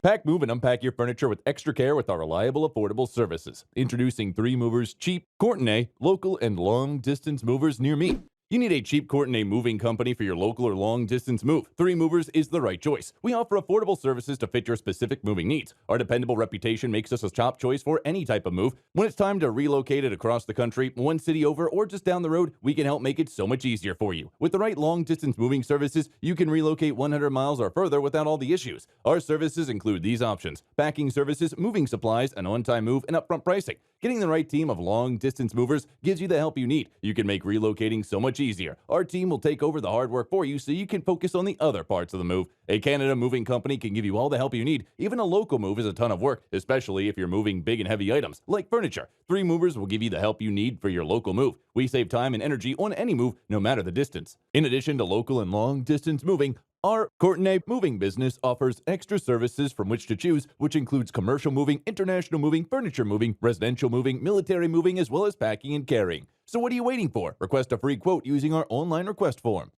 Pack, move, and unpack your furniture with extra care with our reliable, affordable services. Introducing 3 Movers Cheap, Courtenay, local and long-distance movers near me. You need a cheap Courtenay moving company for your local or long-distance move. 3 Movers is the right choice. We offer affordable services to fit your specific moving needs. Our dependable reputation makes us a top choice for any type of move. When it's time to relocate it across the country, one city over, or just down the road, we can help make it so much easier for you. With the right long-distance moving services, you can relocate 100 miles or further without all the issues. Our services include these options: packing services, moving supplies, an on-time move, and upfront pricing. Getting the right team of long-distance movers gives you the help you need. You can make relocating so much easier. Our team will take over the hard work for you so you can focus on the other parts of the move. A Canada moving company can give you all the help you need. Even a local move is a ton of work, especially if you're moving big and heavy items, like furniture. 3 Movers will give you the help you need for your local move. We save time and energy on any move, no matter the distance. In addition to local and long-distance moving, our Courtenay moving business offers extra services from which to choose, which includes commercial moving, international moving, furniture moving, residential moving, military moving, as well as packing and carrying. So what are you waiting for? Request a free quote using our online request form.